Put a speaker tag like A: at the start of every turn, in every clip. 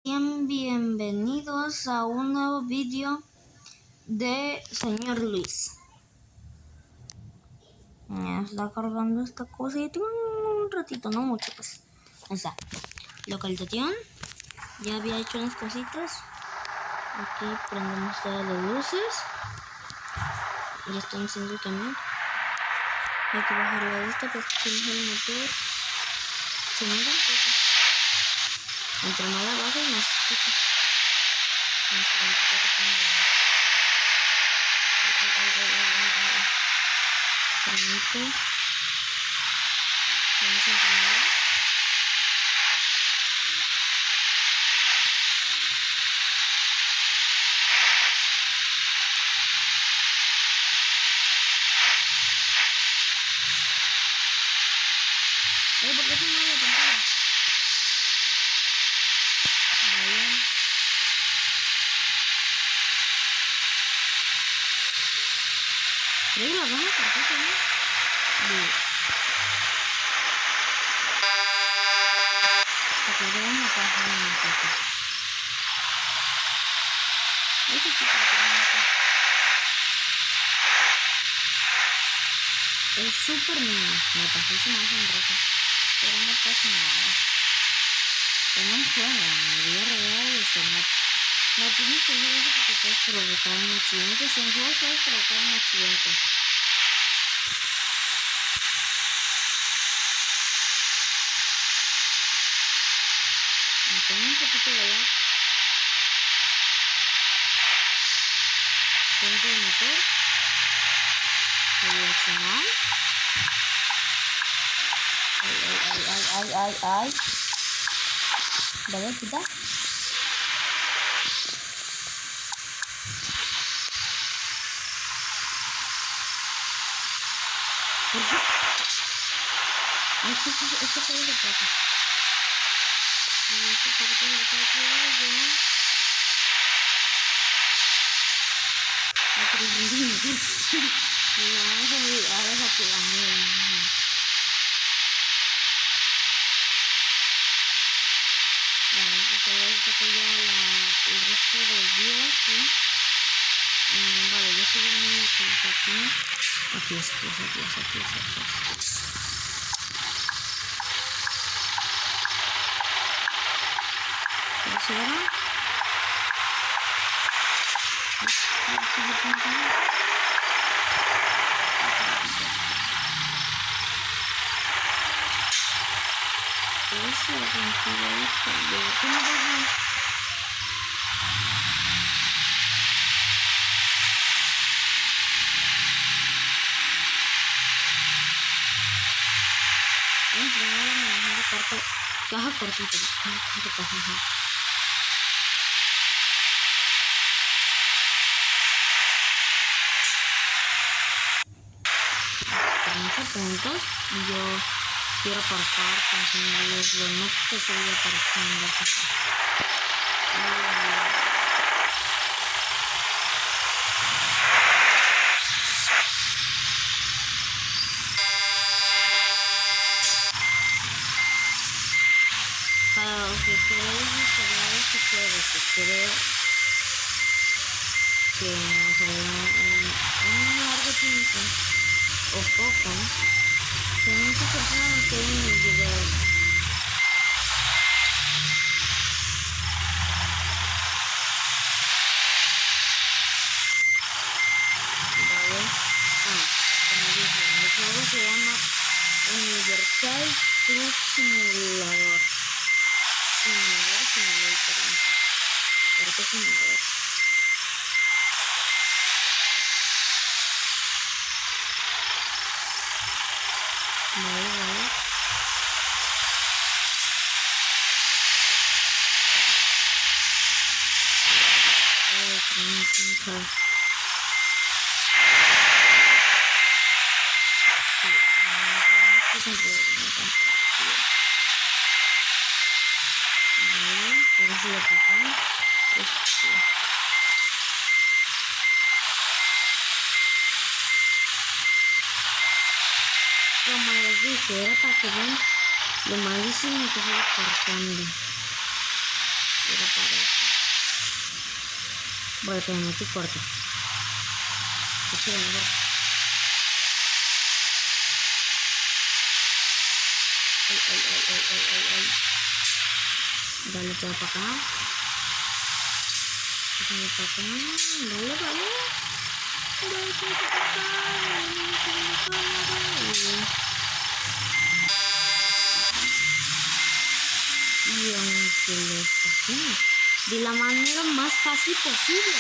A: Bienvenidos a un nuevo vídeo de señor Luis. Ya está cargando esta cosa y tengo un ratito, no mucho, pues. Ahí está. Localización. Ya había hecho unas cositas. Aquí prendemos todas las luces. Ya están haciendo el camión. Hay que bajar la vista para que se el motor. Se me da un poco. Entre más abajo y más escucha. Permite. Vamos a primero. ¿Por qué se mueve la pantalla? Vale. Creo que la gana perfecto, ¿no? Bien. Porque vean la caja de mi caja. Ese tipo de caja es súper mini. Me pasó su más en roja. Pero no pasa nada. En un juego, en la vida real, no tienes que hacer eso porque puedes provocar un accidente. Si en juego puedes provocar un accidente. Tengo un poquito de lag. Tengo el motor. El direccional. Ay. Vale, quita. ¿Por qué? Esto fue lo que pasa. El resto del día, ¿sí? Vale, ya estoy viendo el aquí. Aquí es. ¿Qué será? ¿Cómo baja? Caja cortita. En ese punto yo quiero aparcar para enseñarles lo no que sería aparcando aquí. Para los que queréis descargar este juego, que creo que en un largo tiempo o poco, son muchas personas que ven mis videos. Vale. Como dije, el juego se llama Universal Truck Simulator. Pero que simulador. Vale. Por eso lo tocamos. Como les dije, era para que vean lo malísimo que estoy aparcando. Era para eso. Voy a que me metí corto. Esto es mejor. Ay. Dale todo para acá. Dale para acá. Dale. Dale todo para acá. Y aunque lo está haciendo de la manera más fácil posible.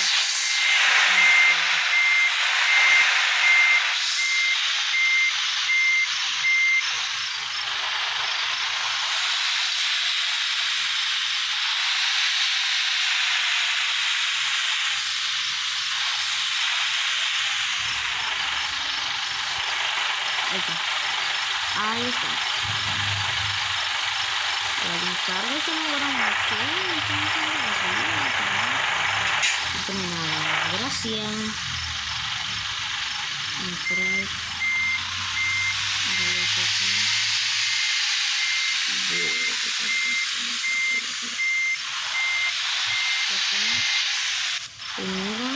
A: Ahí está. El encargo está muy grande. ¿Qué? Me están haciendo gasolina. No tome nada. Gracias. Entrar. Dale acá. Primero.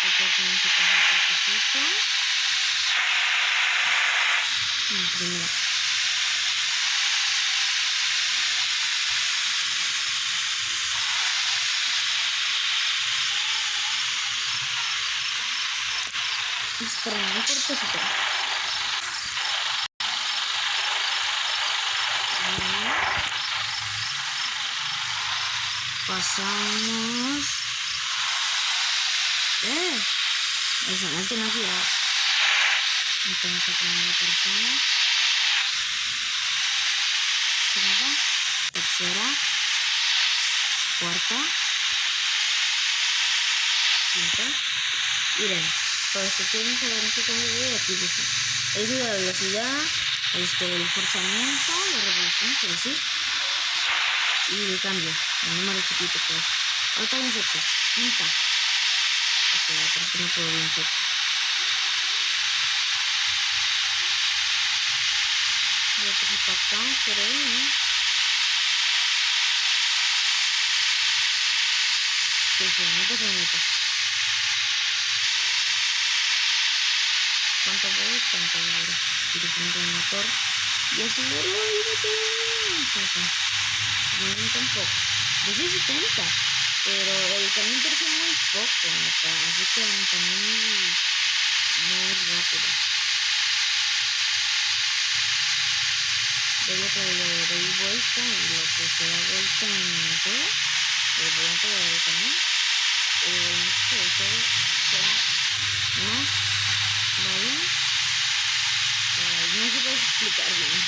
A: Acá tenemos que coger esta cosita. Primero. Espera, no cortecito. Pasamos. Eso, es que no gira. Entonces, primera persona. Segunda. Tercera. Cuarta. Quinta. Miren, para los que quieren saber en qué cambio de aquí dice. Es la velocidad, el forzamiento, la revolución, es decir. Y el cambio, el número chiquito que es. Ahorita bien sexo. Quinta. Ok, pero es que no puedo bien sexo. Voy a poner para acá, creo. Sí, no pasa nada. ¿Cuánto voy? ¿Cuánto voy? Dirección del motor. Y así voy y me quedé. Aumenta un poco. Dice 70. Pero el camión crece muy poco, neta. Así que también muy rápido. Doy vuelta y lo que se da vuelta en el juego, el volante del camión, el volante del juego será más, ¿vale? No se puede explicar bien.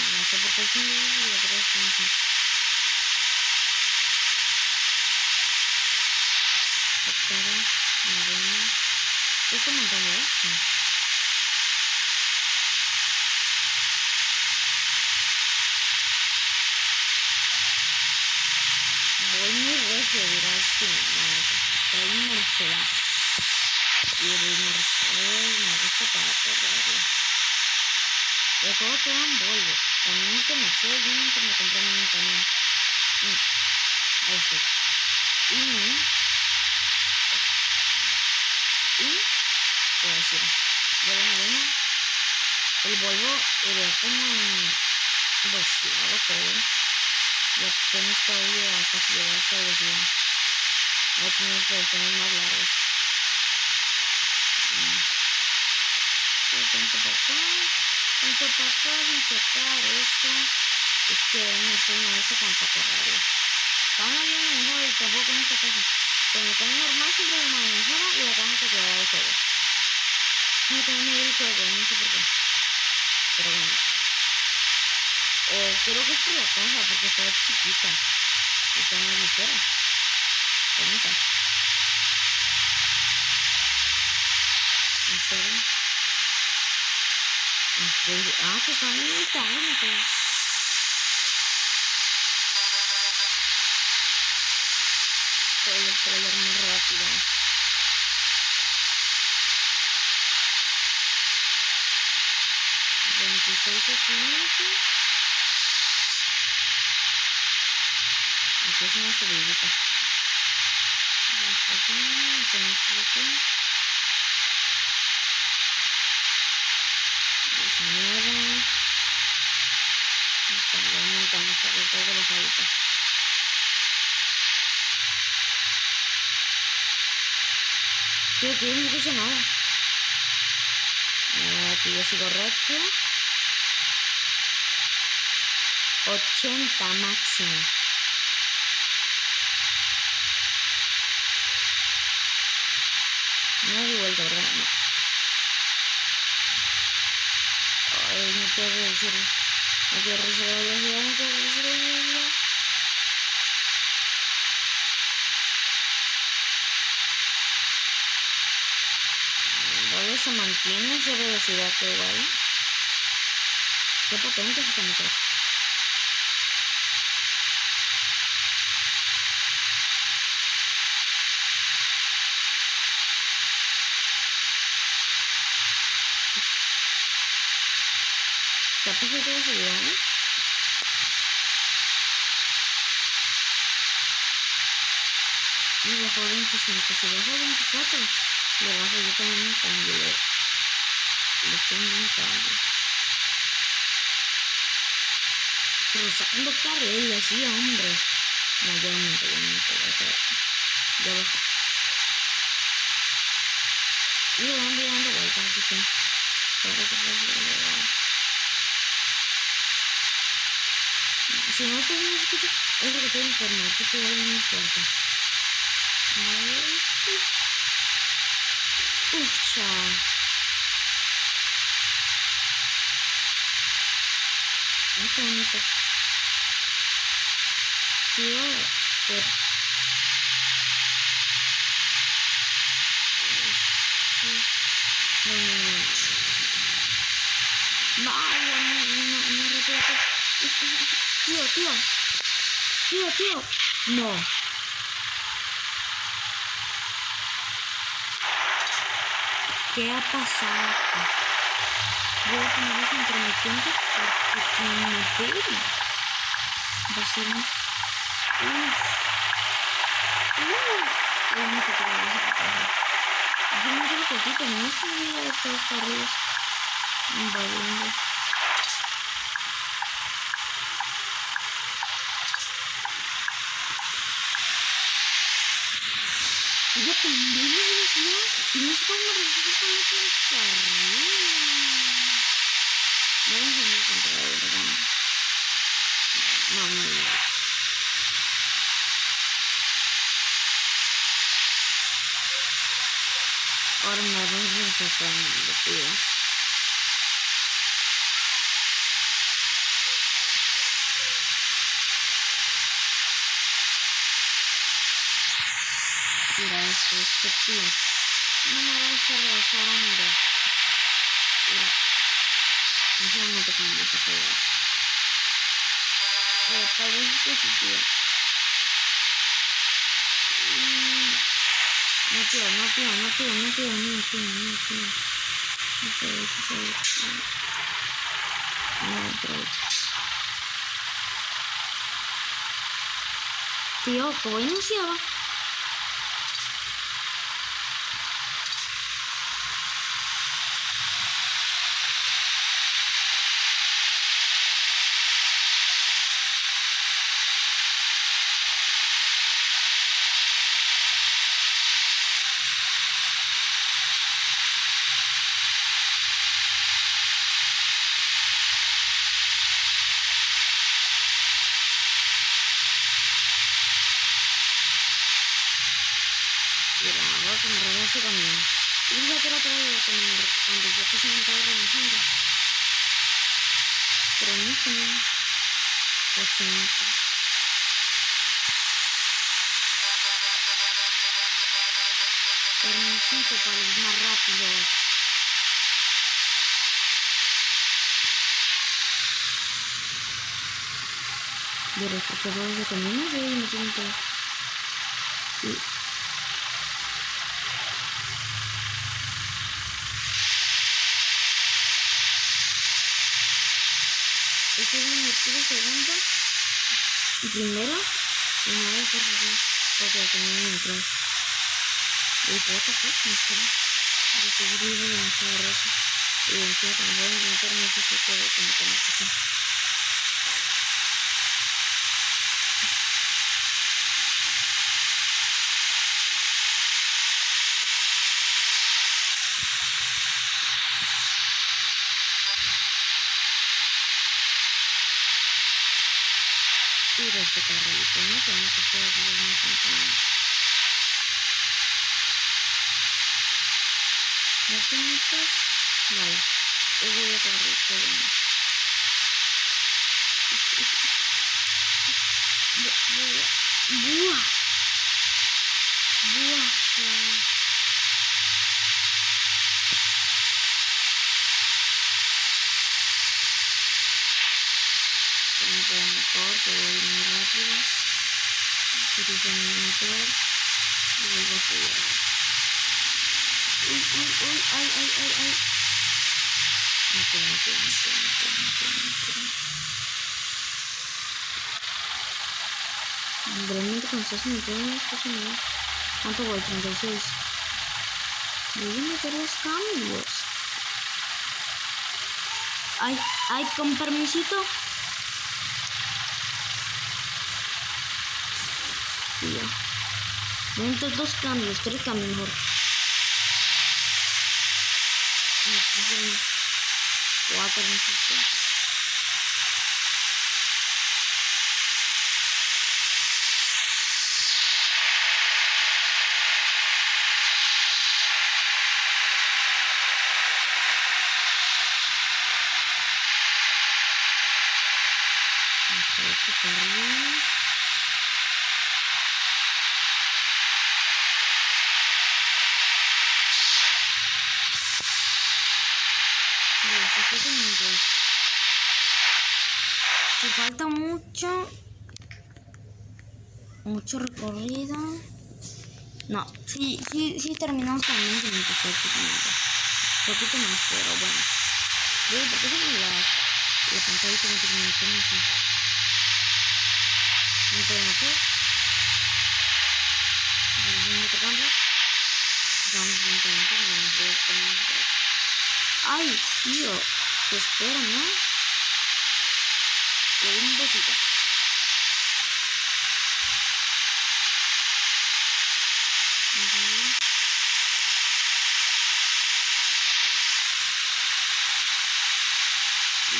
A: No sé por qué es un libro, la verdad es que no sé. Octava, novena. ¿Es un montón, verdad? Sí. Voy muy recio, dirás que trae un Mercedes. Y el Mercedes me gusta para correrlo. El juego todo en Volvo. También es de Mercedes, yo nunca me compré ningún camión. Ahí sí. Puedo decir, yo de novena, el Volvo era como en 2 lados, creo. Y apenas todavía casi llegar a esta velocidad. Ahora tenemos versiones más largas. Tanto para acá, sin chocar esto. Es que no soy maestra como para correrlo. Estamos bien mejor y tampoco en esta cosa. Con el cambio normal siempre lo mejora y acá vamos a quedar el juego. No tengo el juego, no sé por qué. pero bueno. Creo que es por la caja, porque está chiquita. Y está más ligera. ¿Cómo está? ¿En serio? Que está bien caro. Soy el trailer más rápido. 26 segundos. Aquí es una subidita. 19. Está aumentando, sobre todo bajadita. Tío, aquí no escucho nada. Aquí yo sigo recto. 80 máximo. No doy vuelta, ¿verdad? No. Ay, no quiero reducirlo. No quiero reducir la velocidad, no quiero reducir la velocidad. Luego se mantiene esa velocidad que va ahí. Qué potente es esta motor. Capaz que tengo seguridad, ¿eh? Y bajó 25, si bajo 24, le bajo yo también un cambio, le tengo un cambio. Cruzando carriles, sí, hombre. No, ya aumento, ya bajó. Y le van dando vueltas, así que... Si no estoy en escucha, es porque estoy enfermo, que estoy abriendo muy fuerte. Chao. Qué bonito. Tío, no recuerdo. Tío. No. ¿Qué ha pasado aquí? Voy a poner los intermitentes porque me pegue. Va a ser un... Yo me quiero cortito, no estoy viendo estos carriles invadiendo. Yo también la velocidad y no sé cómo regresar con otro carril. Voy a enseñar el controlador, ¿verdad? No. Ahora me voy a sacar el tío. Mira este tío. No me va a hacer regresar, hombre. Mira. No me toca mucho que veas. Tal vez es positivo. No, tío. No otra vez. Tío, ¿cómo iniciaba? Mira, voy a que me regrese conmigo. Y fíjate la otra vez cuando yo casi me estaba regresando. Pero no está bien. 80. Permisito para los más rápidos. De los portadores de caminos, no tienen todo. Y este es un motivo segundo y primero y no hay por favor porque tenía que entrar y por otra cosa me espera de seguir demasiado rosas y encima cuando voy a intentar no sé si puedo como que no sé. Y este carrito, ¿no? Que no se puede hacer muy contenido. ¿No tenitas? Vale. Es de carrito, bueno. Buah. Con el motor, que voy muy rápido. Utilizo mi motor y vuelvo a subir. Uy, ay. No tengo. Literalmente cuando estás metiendo en las cosas, ¿cuánto voy? 36. Voy a meter los cambios. Ay, con permisito. Y ya. Voy a meter 2 cambios, 3 cambios mejor. Me puse 4 instrucciones. Este carril. Y 17 minutos. Si falta mucho recorrido. No, sí terminamos con 20 minutos prácticamente. Un poquito más, pero bueno. ¿Por qué se me la pantalla automáticamente? No sé. No puedo meter. Ay, tío, te espero, ¿no? Le doy un besito.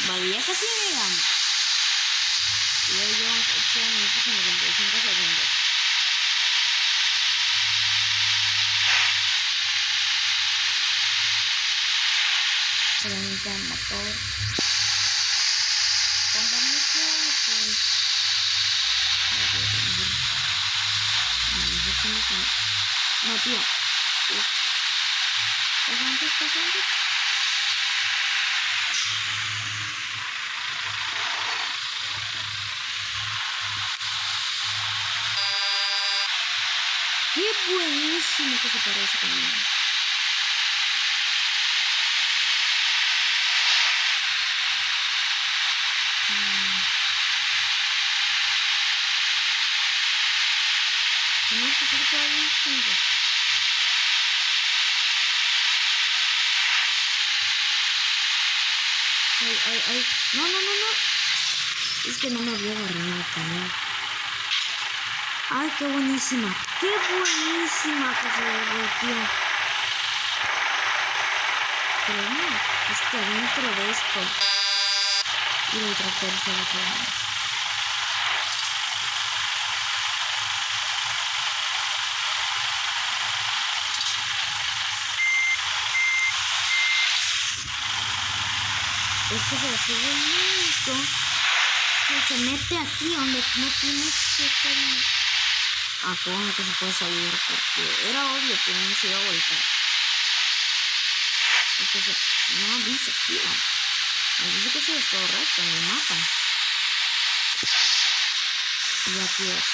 A: Vale, ya casi llegamos. Y ya llevamos 8 minutos y 95 segundos. Solamente el motor. Con permiso, no, tío. Pasantes. Qué buenísimo que se parece conmigo. Además que se puede un 5. Ay. No. Es que no me había agarrado también. Ay, qué buenísima que se volteó. Pero no, es que dentro de esto y el tractor se va trabajando. Es que se sube mucho. Que se mete aquí donde no tiene que estar. Ah, qué bueno que se puede salir porque era obvio que no se iba a volcar. Entonces, no dice, tío. Me dice que se es correcto en el mapa. Y aquí es.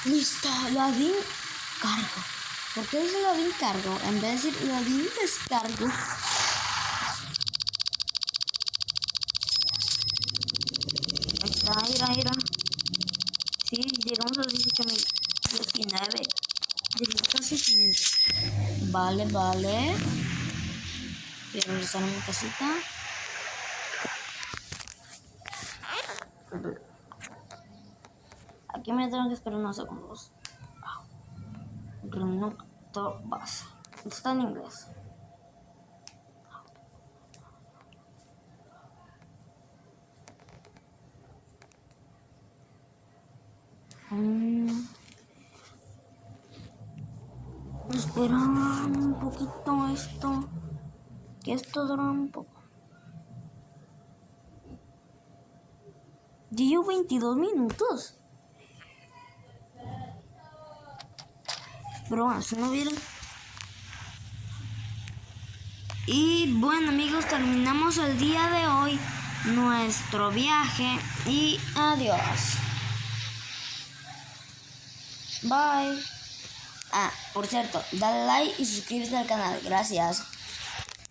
A: Listo, Ladin cargo. ¿Por qué dice Ladin cargo? En vez de decir Ladin descargo. Ahí está, mira. Sí, llegamos a los 18.019. Casi 500. Vale. Quiero regresar a mi casita. Aquí me tengo que esperar unos segundos. Renuto base. Está en inglés. Espera un poquito esto. Que esto dura un poco. Llevo 22 minutos. Pero bueno, si no vieron. Y bueno amigos, terminamos el día de hoy nuestro viaje y adiós. Bye. Ah, por cierto, dale like y suscríbete al canal. Gracias.